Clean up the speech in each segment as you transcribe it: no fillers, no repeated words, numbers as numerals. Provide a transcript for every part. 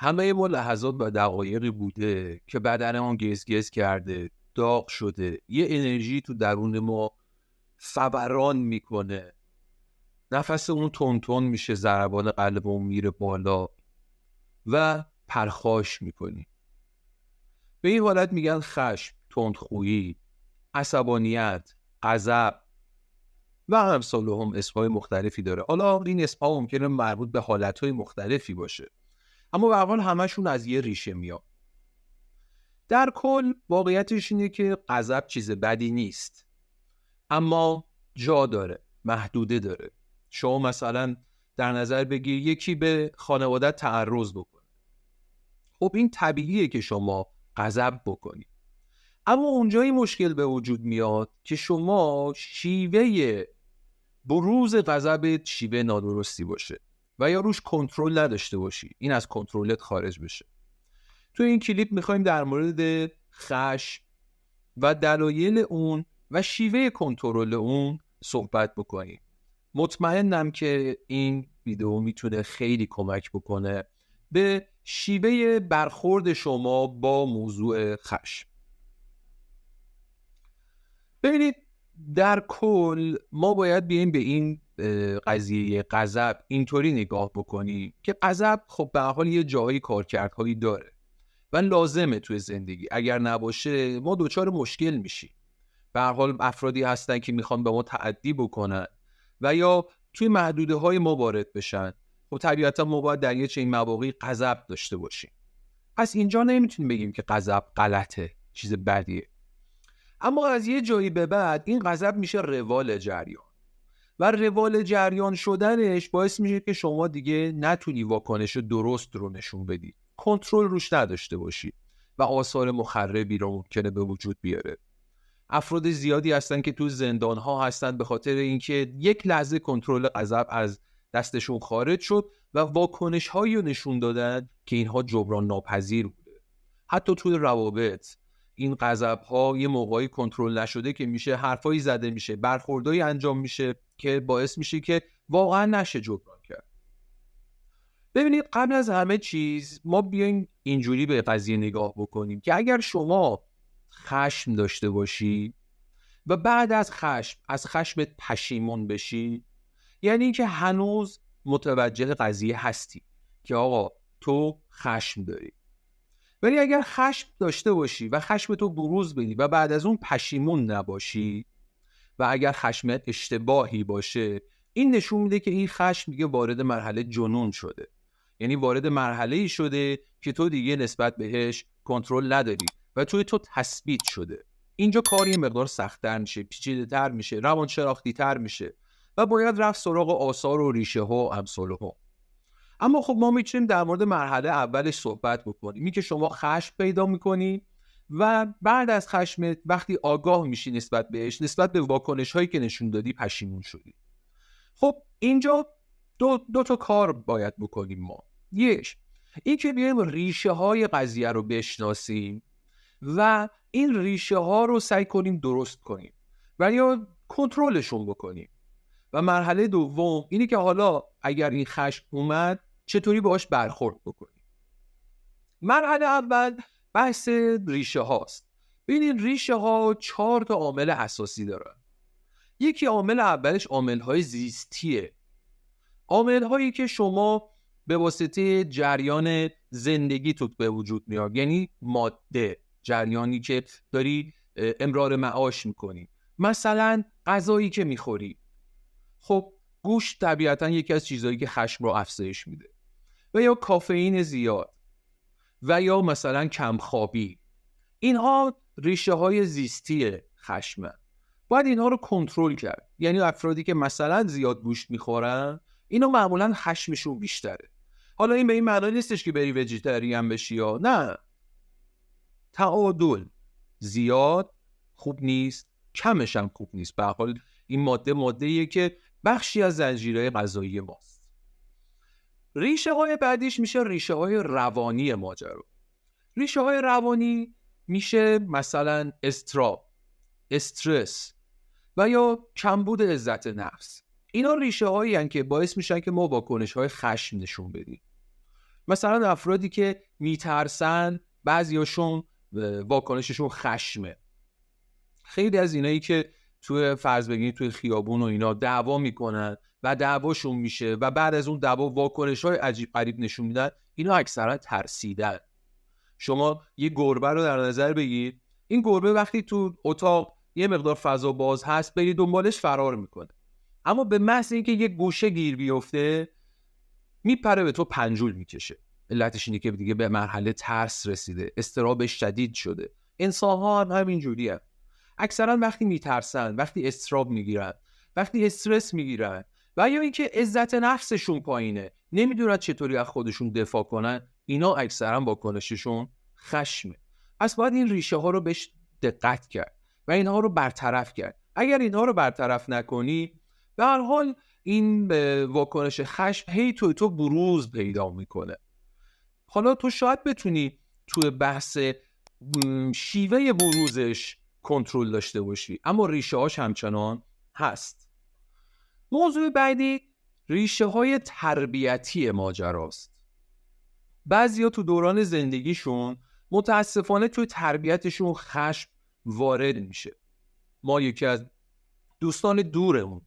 همه ما لحظات و دقایقی بوده که بدنمون گز کرده، داغ شده، یه انرژی تو درون ما فوران میکنه، نفسمون تون میشه، ضربان قلبمون میره بالا و پرخاش میکنیم. به این حالت میگن خشم، تندخویی، عصبانیت، غضب و امثال هم اسمای مختلفی داره. حالا این اسمها ممکنه مربوط به حالتهای مختلفی باشه، اما به هر حال همشون از یه ریشه میاد. در کل واقعیتش اینه که غضب چیز بدی نیست، اما جا داره، محدوده داره. شما مثلا در نظر بگیر یکی به خانوادت تعرض بکنه، خب این طبیعیه که شما غضب بکنی، اما اونجایی مشکل به وجود میاد که شما شیوه بروز غضبت شیوه نادرستی باشه و یا روش کنترل نداشته باشی، این از کنترلت خارج بشه. تو این کلیپ میخوایم در مورد خشم و دلایل اون و شیوه کنترل اون صحبت بکنیم. مطمئنم که این ویدیو میتونه خیلی کمک بکنه به شیوه برخورد شما با موضوع خشم. ببینید، در کل ما باید بیایم به این قضیه غضب اینطوری نگاه بکنیم که غضب خب به هر حال یه جایی کارکردهایی داره و لازمه توی زندگی. اگر نباشه ما دوچار مشکل میشیم. به هر حال افرادی هستن که میخوان به ما تعدی بکنن و یا توی محدوده های ما وارد بشن. خب طبیعتا ما باید در یه چنین مواقعی غضب داشته باشیم. پس اینجا نمیتونیم بگیم که غضب غلطه، چیز بدیه. اما از یه جایی به بعد این غضب میشه روال جریان و روال جریان شدنش باعث میشه که شما دیگه نتونی واکنش درست رو نشون بدی، کنترل روش نداشته باشی و آثار مخربی رو ممکنه به وجود بیاره. افراد زیادی هستن که تو زندان ها هستن به خاطر اینکه یک لحظه کنترل غضب از دستشون خارج شد و واکنش هایی رو نشون دادن که اینها جبران ناپذیر بوده. حتی توی روابط این غضب ها یه موقعی کنترل نشده که میشه حرفایی زده میشه، برخوردایی انجام میشه که باعث میشه که واقعا نشه جبران کرد. ببینید، قبل از همه چیز ما بیایم اینجوری به قضیه نگاه بکنیم که اگر شما خشم داشته باشی و بعد از خشمت پشیمون بشی، یعنی اینکه هنوز متوجه قضیه هستی که آقا تو خشم داری. ولی اگر خشم داشته باشی و خشم تو بروز بدی و بعد از اون پشیمون نباشی و اگر خشمت اشتباهی باشه، این نشون میده که این خشم دیگه وارد مرحله جنون شده. یعنی وارد مرحله‌ای شده که تو دیگه نسبت بهش کنترل نداری و توی تو تثبیت شده. اینجا کار یه مقدار سخت‌تر میشه، پیچیده‌تر میشه، روانشناختی‌تر میشه و باید رفت سراغ آثار و ریشه ها و امثال ها. اما خب ما میتونیم در مورد مرحله اولش صحبت بکنیم، این که شما خشم پیدا میکنی و بعد از خشمت وقتی آگاه میشی نسبت بهش، نسبت به واکنش هایی که نشون دادی پشیمون شدی. خب اینجا دو تا کار باید بکنیم ما. یک، این که بیایم ریشه های قضیه رو بشناسیم و این ریشه ها رو سعی کنیم درست کنیم و یا کنترلشون بکنیم. و مرحله دوم اینی که حالا اگر این خشم اومد چطوری باهاش برخورد بکنیم. مرحله اول بحث ریشه هاست. ببینید، ریشه ها 4 تا عامل اساسی دارن. یکی عامل اولش عامل های زیستیه، عامل هایی که شما به واسطه جریان زندگی تو به وجود میاد، یعنی ماده، جریانی که داری امرار معاش میکنی. مثلا غذایی که میخوری، خب گوشت طبیعتا یکی از چیزهایی که خشم رو افزایش میده، و یا کافئین زیاد و یا مثلا کمخوابی. اینها ریشه های زیستی خشمه، باید اینها رو کنترل کرد. یعنی افرادی که مثلا زیاد گوشت میخورن، اینا معمولا خشمشون بیشتره. حالا این به این معنی نیستش که بری وجیتریان بشی یا نه، تعادل، زیاد خوب نیست، کمش هم خوب نیست. به هر حال این ماده‌ایه که بخشی از زنجیره غذایی ماست. ریشه های بعدیش میشه ریشه های روانی ماجرا. ریشه های روانی میشه مثلا اضطراب، استرس و یا کمبود عزت نفس. اینا ریشه هایی هستند که باعث میشن که ما واکنش های خشم نشون بدیم. مثلا افرادی که میترسن، بعضیاشون واکنششون خشمه. خیلی از اینایی که توی فرض بگیرید توی خیابون و اینا دعوا میکنن و دعواشون میشه و بعد از اون دعوا واکنش‌های عجیب غریب نشون میدن، اینا اکثرا ترسیدن. شما یه گربه رو در نظر بگیر، این گربه وقتی تو اتاق یه مقدار فضا باز هست بری دنبالش فرار میکنه، اما به محض اینکه یه گوشه گیر بیفته میپره به تو پنجول میکشه. علتش اینه که دیگه به مرحله ترس رسیده، اضطرابش شدید شده. انسان‌ها هم همین جوریه. اکثرا وقتی میترسن، وقتی استراب میگیرن، وقتی استرس میگیرن و یا اینکه عزت نفسشون پایینه، نمیدونن چطوری از خودشون دفاع کنن، اینا اکثرا واکنششون خشمه. پس باید این ریشه ها رو بهش دقت کرد و اینها رو برطرف کرد. اگر اینها رو برطرف نکنی، به هر حال این واکنش خشم هی تو بروز پیدا میکنه. حالا تو شاید بتونی توی بحث شیوه بروزش کنترل داشته باشی، اما ریشه هاش همچنان هست. موضوع بعدی ریشه های تربیتی ماجراست. بعضیا تو دوران زندگیشون متاسفانه توی تربیتشون خشم وارد میشه. ما یکی از دوستان دورمون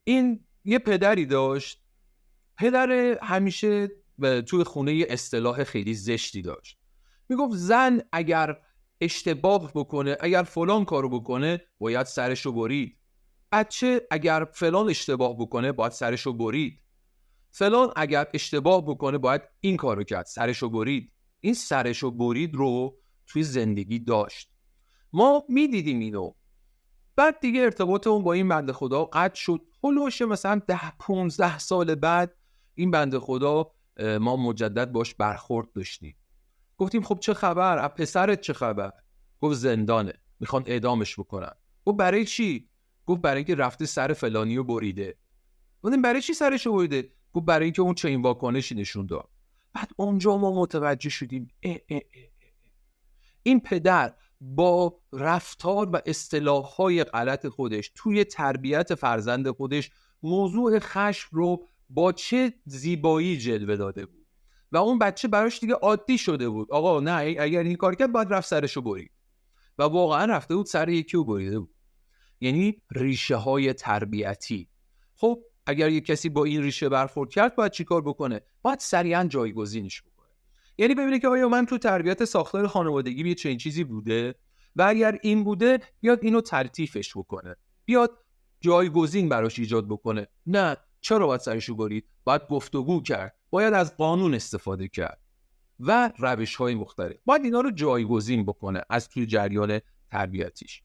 این یه پدری داشت. پدر همیشه توی خونه یه اصطلاح خیلی زشتی داشت. میگفت زن اگر اشتباه بکنه، اگر فلان کارو بکنه باید سرشو برید. بچه اگر فلان اشتباه بکنه باید سرشو برید. فلان اگر اشتباه بکنه باید این کارو کرد، سرشو برید. این سرشو برید رو توی زندگی داشت. ما میدیدیم اینو. بعد دیگه ارتباط اون با این بنده خدا قطع شد. هلوش مثلا 10-15 سال بعد این بنده خدا ما مجدد باش برخورد داشتیم. گفتیم خب چه خبر؟ از پسرت چه خبر؟ گفت زندانه، میخوان اعدامش بکنن. گفت برای چی؟ گفت برای اینکه رفته سر فلانیو بریده. گفتیم برای چی سرشو بریده؟ گفت برای اینکه اون چنین واکنشی نشون داد. بعد اونجا ما متوجه شدیم این پدر با رفتار و اصطلاح‌های غلط خودش توی تربیت فرزند خودش موضوع خشم رو با چه زیبایی جلوه داده بود و اون بچه براش دیگه عادی شده بود. آقا نه، اگر این کار کرد باید رفت سرشو برید و واقعا رفته بود سر یکی رو بریده بود. یعنی ریشه های تربیتی. خب اگر یک کسی با این ریشه برخورد کرد باید چیکار بکنه؟ باید سریعا جایگزینش بکنه. یعنی ببینه که آیا من تو تربیت ساختار خانوادگی یه چنین چیزی بوده و اگر این بوده بیاد اینو تلطیفش بکنه، بیاد جایگزین براش ایجاد بکنه. نه، چرا باید سرشو برید؟ باید گفتگو کرد، باید از قانون استفاده کرد و روش‌های مختلف. باید اینا رو جایگزین بکنه از توی جریان تربیتیش.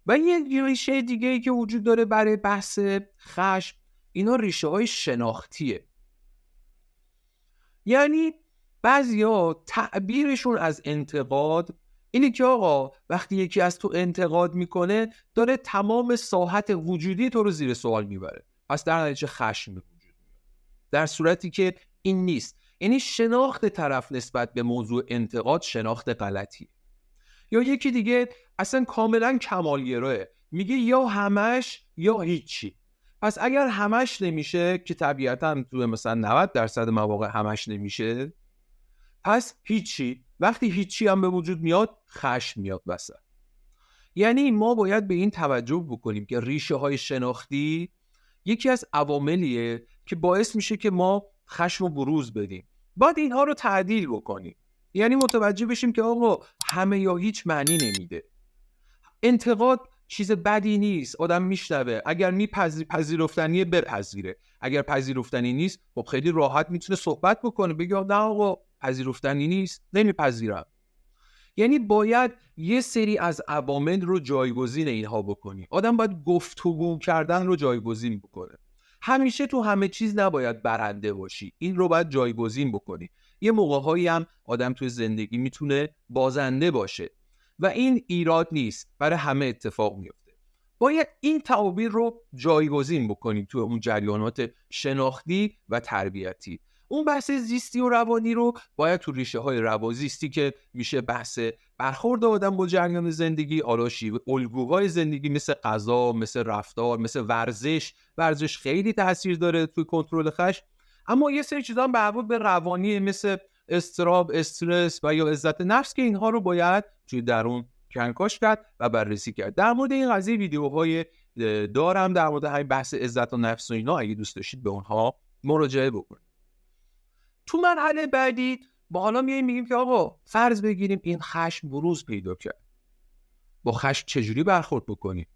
و یه ریشه دیگه‌ای که وجود داره برای بحث خشم، اینا ریشه‌های شناختیه. یعنی بعضیا تعبیرشون از انتقاد اینه که آقا وقتی یکی از تو انتقاد میکنه داره تمام ساحت وجودی تو رو زیر سوال میبره، پس در نتیجه خشم به وجود میاد، در صورتی که این نیست. یعنی شناخت طرف نسبت به موضوع انتقاد شناخت غلطی. یا یکی دیگه اصلا کاملا کمالگراه، میگه یا همش یا هیچی. پس اگر همش نمیشه، که طبیعتا تو مثلا 90% مواقع همش نمیشه، پس هیچی. وقتی هیچی هم به وجود میاد خشم میاد وسط. یعنی ما باید به این توجه بکنیم که ریشه های شناختی یکی از عواملیه که باعث میشه که ما خشم رو بروز بدیم. باید اینها رو تعدیل بکنیم. یعنی متوجه بشیم که آقا همه یا هیچ معنی نمیده. انتقاد چیز بدی نیست، آدم میشنوه، اگر پذیرفتنیه بپذیره، اگر پذیرفتنی نیست خب خیلی راحت میتونه صحبت بکنه، بگه نه آقا پذیرفتنی نیست، نمیپذیرم. یعنی باید یه سری از عوامل رو جایگزین اینها بکنی. آدم باید گفتگو کردن رو جایگزین بکنه. همیشه تو همه چیز نباید برنده باشی، این رو باید جایگزین بکنی. یه موقع‌هایی هم آدم توی زندگی میتونه بازنده باشه و این ایراد نیست، برای همه اتفاق میفته. باید این تعابیر رو جایگزین بکنیم تو اون جریانات شناختی و تربیتی. اون بحث زیستی و روانی رو باید تو ریشه های روازیستی که میشه بحث برخورد آدم با جریان زندگی، آراشی و الگوهای زندگی مثل غذا، مثل رفتار، مثل ورزش خیلی تاثیر داره توی کنترل خشم. اما یه سری چیزا مربوط به روانی مثل اضطراب، استرس و یا عزت نفس که اینها رو باید توی درون کنکاش کرد و بررسی کرد. در مورد این قضیه ویدیوهای دارم در مورد همین بحث عزت و نفس و اینا، اگه دوست داشتید به اونها مراجعه بکنید. تو مرحله بعدی با حالا میگیم که آقا فرض بگیریم این خشم بروز پیدا کرد، با خشم چجوری برخورد بکنیم؟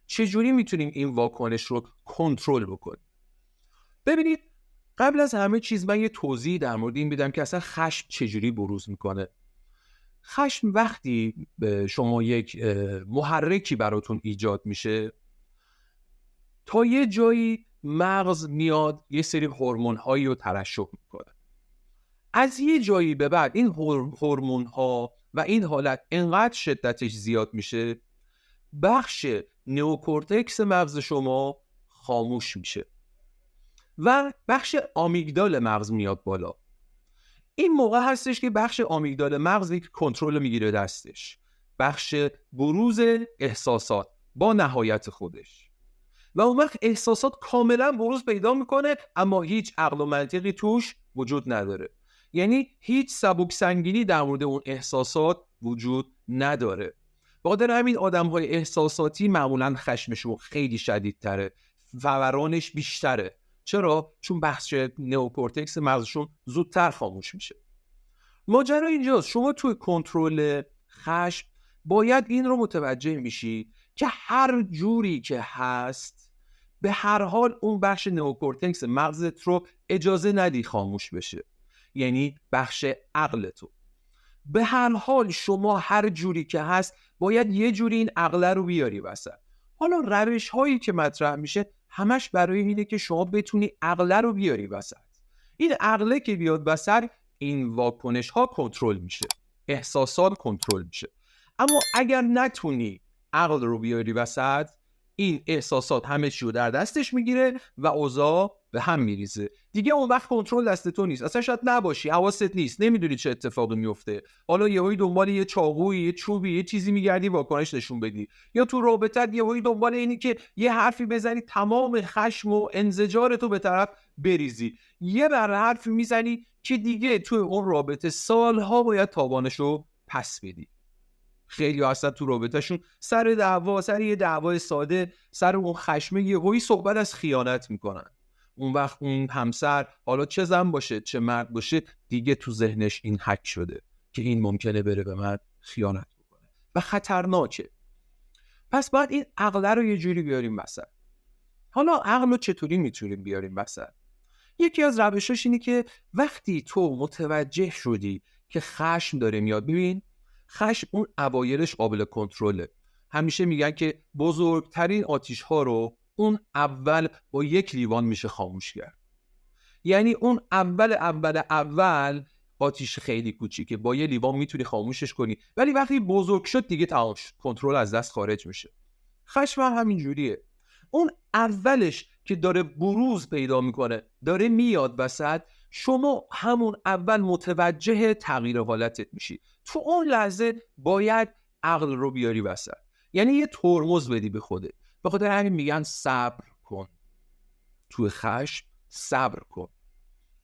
چجوری میتونیم این واکنش رو کنترل بکنیم؟ ببینید، قبل از همه چیز من یه توضیح در مورد این بدم که اصلا خشم چجوری بروز میکنه. خشم وقتی شما یک محرکی براتون ایجاد میشه، تا یه جایی مغز میاد یه سری هورمون‌هایی رو ترشح میکنه. از یه جایی به بعد این هورمون‌ها و این حالت انقدر شدتش زیاد میشه، بخش نئوکورتکس مغز شما خاموش میشه و بخش آمیگدال مغز میاد بالا. این موقع هستش که بخش آمیگدال مغز کنترل میگیره دستش، بخش بروز احساسات با نهایت خودش، و اون وقت احساسات کاملا بروز پیدا میکنه اما هیچ عقل و منطقی توش وجود نداره. یعنی هیچ سبک سنگینی در مورد اون احساسات وجود نداره. بخاطر همین آدم‌های احساساتی معمولاً خشمشون خیلی شدیدتره، فورانش بیشتره. چرا؟ چون بخش نئوکورتکس مغزشون زودتر خاموش میشه. ماجرا اینجاست، شما توی کنترل خشم باید این رو متوجه میشی که هر جوری که هست به هر حال اون بخش نئوکورتکس مغزت رو اجازه ندی خاموش بشه، یعنی بخش عقلتو. به هر حال شما هر جوری که هست باید یه جوری این عقل رو بیاری وسط. حالا روش هایی که مطرح میشه همش برای اینه که شما بتونی عقل رو بیاری وسط. این عقله که بیاد وسط، این واکنش ها کنترل میشه، احساسات کنترل میشه. اما اگر نتونی عقل رو بیاری وسط، این احساسات همه چی رو در دستش میگیره و اوضاع به هم میریزه. دیگه اون وقت کنترل دست تو نیست، اصلا شاید نباشی، حواست نیست، نمیدونی چه اتفاقی میفته. حالا یهویی دنبال یه چاقوی، یه چوبی، یه چیزی میگردی واکنش نشون بدی، یا تو رابطت یهویی دنبال اینی که یه حرفی بزنی تمام خشم و انزجار تو به طرف بریزی، یه بر حرفی میزنی که دیگه تو اون رابطه سالها باید تاوانشو پس بدی. خیلی اصلا تو رابطهشون سر دعوا، سر یه دعوای ساده، سر اون خشمه یهویی صحبت از خیانت میکنن. اون وقت اون همسر، حالا چه زن باشه چه مرد باشه، دیگه تو ذهنش این حک شده که این ممکنه بره به من خیانت بکنه و خطرناکه. پس باید این عقل رو یه جوری بیاریم وسط. حالا عقل رو چطوری میتونیم بیاریم وسط؟ یکی از روشاش اینه که وقتی تو متوجه شدی که خشم داره میاد، ببین خشم اون اوایلش قابل کنترله. همیشه میگن که بزرگترین آتیش ها رو اون اول با یک لیوان میشه خاموش کرد. یعنی اون اول آتیش خیلی کوچیکه، با یه لیوان میتونی خاموشش کنی، ولی وقتی بزرگ شد دیگه تمام شد، کنترل از دست خارج میشه. خشم هم همین جوریه. اون اولش که داره بروز پیدا میکنه، داره میاد وسط، شما همون اول متوجه تغییر حالتت میشی. تو اون لحظه باید عقل رو بیاری وسط، یعنی یه ترمز بدی به خودت. به خاطر همین میگن صبر کن. تو خشم صبر کن.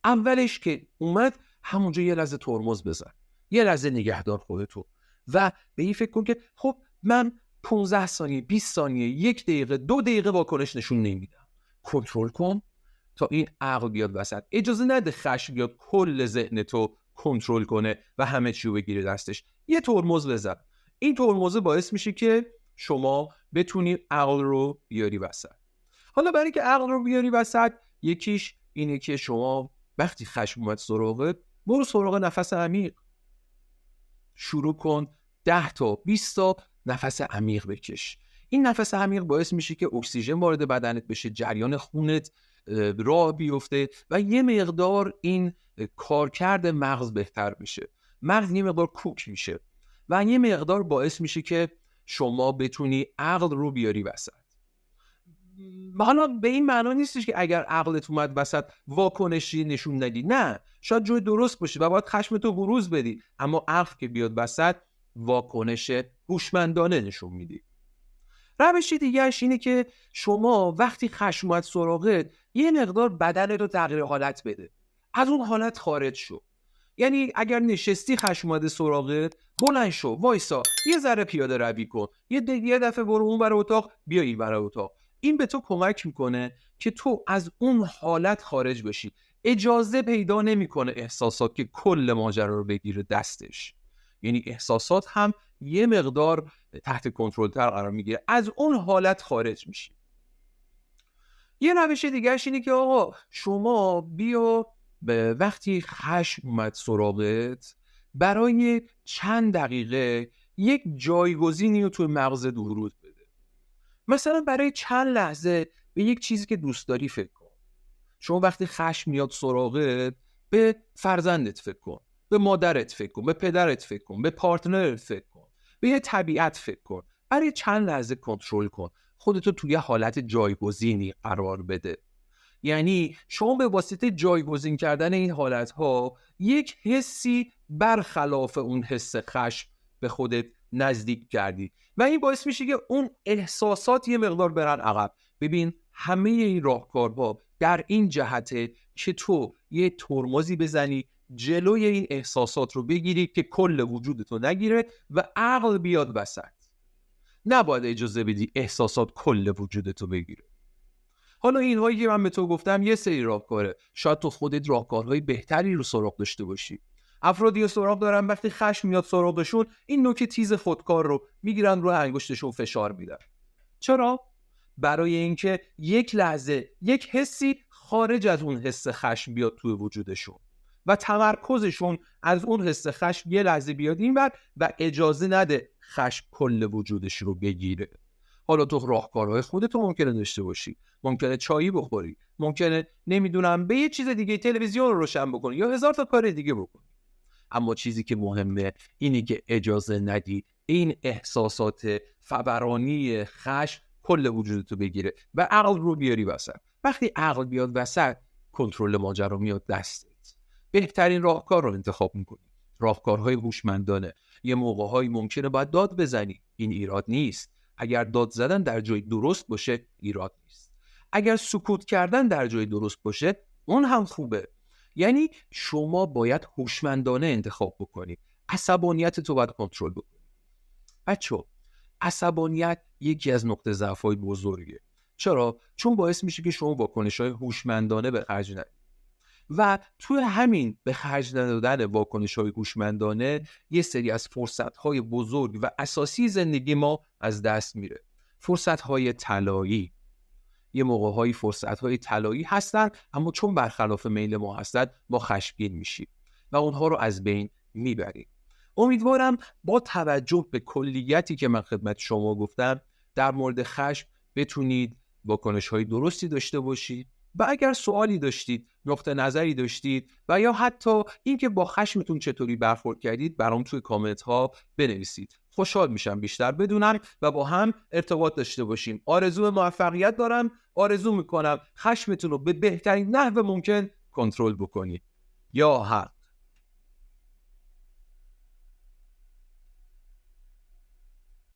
اولش که اومد همونجا یه لحظه ترمز بزن، یه لحظه نگهدار خودتو و به این فکر کن که خب من 15 ثانیه 20 ثانیه 1 دقیقه 2 دقیقه واکنش نشون نمیدم. کنترل کن تا این عقل بیاد وسط. اجازه نده خشم بیاد کل ذهنتو کنترل کنه و همه چی رو بگیره دستش. یه ترمز بزن. این ترمز باعث میشه که شما بتونی عقل رو بیاری وسط. حالا برای که عقل رو بیاری وسط، یکیش اینه که شما وقتی خشم اومد سراغت، برو سراغ نفس عمیق. شروع کن 10 تا 20 تا نفس عمیق بکش. این نفس عمیق باعث میشه که اکسیژن وارد بدنت بشه، جریان خونت راه بیفته و یه مقدار این کارکرد مغز بهتر بشه. مغز یه مقدار کوک میشه و یه مقدار باعث میشه که شما بتونی عقل رو بیاری وسط. حالا به این معنا نیستش که اگر عقلت اومد وسط واکنشی نشون ندی، نه، شاید جای درست باشه و باید خشمتو بروز بدی، اما عقل که بیاد وسط واکنش هوشمندانه نشون میدی. روش دیگه‌اش اینه که شما وقتی خشم اومد سراغت، یه مقدار بدنت رو تغییر حالت بده. از اون حالت خارج شو. یعنی اگر نشستی خشم اومده سراغت، بلند شو، وایسا، یه ذره پیاده روی کن، یه دفعه برو اون برای اتاق، بیا این برای اتاق. این به تو کمک میکنه که تو از اون حالت خارج بشی. اجازه پیدا نمیکنه احساسات که کل ماجرا رو بگیره دستش. یعنی احساسات هم یه مقدار تحت کنترل تر قرار میگیره، از اون حالت خارج میشی. یه روش دیگه‌اش اینه که آقا شما بیا به وقتی خشم اومد سراغت، برای چند دقیقه یک جایگزینی رو توی مغزت ورود بده. مثلا برای چند لحظه به یک چیزی که دوست داری فکر کن. شما وقتی خشم میاد سراغت، به فرزندت فکر کن، به مادرت فکر کن، به پدرت فکر کن، به پارتنرت فکر کن، به یه طبیعت فکر کن. برای چند لحظه کنترل کن، خودتو توی حالت جایگزینی قرار بده. یعنی شما به واسطه جایگزین کردن این حالتها یک حسی برخلاف اون حس خشم به خودت نزدیک کردی و این باعث میشه که اون احساسات یه مقدار برن عقب. ببین همه این راهکارها در این جهته که تو یه ترمزی بزنی جلوی این احساسات رو بگیری که کل وجودتو نگیره و عقل بیاد وسط. نباید اجازه بدی احساسات کل وجودتو بگیره. حالا اینهایی که من به تو گفتم یه سری راهکاره، شاید تو خودت راهکارهای بهتری رو سراغ داشته باشی. افرادی سراغ دارن وقتی خشم میاد سراغشون، این نوک تیز خودکار رو میگیرن روی انگشتشون فشار میدن. چرا؟ برای اینکه یک لحظه یک حسی خارج از اون حس خشم بیاد توی وجودشون و تمرکزشون از اون حس خشم یه لحظه بیاد اینور و اجازه نده خشم کل وجودش رو بگیره. حالا تو راهکارهای خودتو ممکنه داشته باشی، ممکنه چایی بخوری، ممکنه نمیدونم به یه چیز دیگه تلویزیون رو روشن بکنی یا هزار تا کار دیگه بکنی، اما چیزی که مهمه اینی که اجازه ندی این احساسات فورانی خشم کل وجودتو بگیره و عقل رو بیاری وسط. وقتی عقل بیاد وسط، کنترل ماجرا میاد دستت. بهترین راهکار رو انتخاب میکنی، راهکارهای هوشمندانه. یه موقع‌هایی ممکنه باید داد بزنی، این ایراد نیست. اگر داد زدن در جای درست باشه ایراد نیست. اگر سکوت کردن در جای درست باشه اون هم خوبه. یعنی شما باید هوشمندانه انتخاب بکنی. عصبانیت تو باید کنترل بکنی. بچه‌ها، عصبانیت یکی از نقطه ضعف‌های بزرگه. چرا؟ چون باعث میشه که شما واکنش‌های هوشمندانه به خرج ندید. و توی همین به خرج ندادن واکنش‌های هوشمندانه یه سری از فرصت‌های بزرگ و اساسی زندگی ما از دست میره. فرصت‌های طلایی. یه موقع‌های فرصت‌های طلایی هستن، اما چون برخلاف میل ما هستن ما خشمگین میشیم و اونها رو از بین میبریم. امیدوارم با توجه به کلیتی که من خدمت شما گفتم در مورد خشم بتونید واکنش‌های درستی داشته باشید و اگر سوالی داشتید، نقطه نظری داشتید و یا حتی اینکه با خشمتون چطوری برخورد کردید برام توی کامنت ها بنویسید. خوشحال میشم بیشتر بدونم و با هم ارتباط داشته باشیم. آرزو موفقیت دارم، آرزو میکنم خشمتون رو به بهترین نحو ممکن کنترل بکنید. یا حق.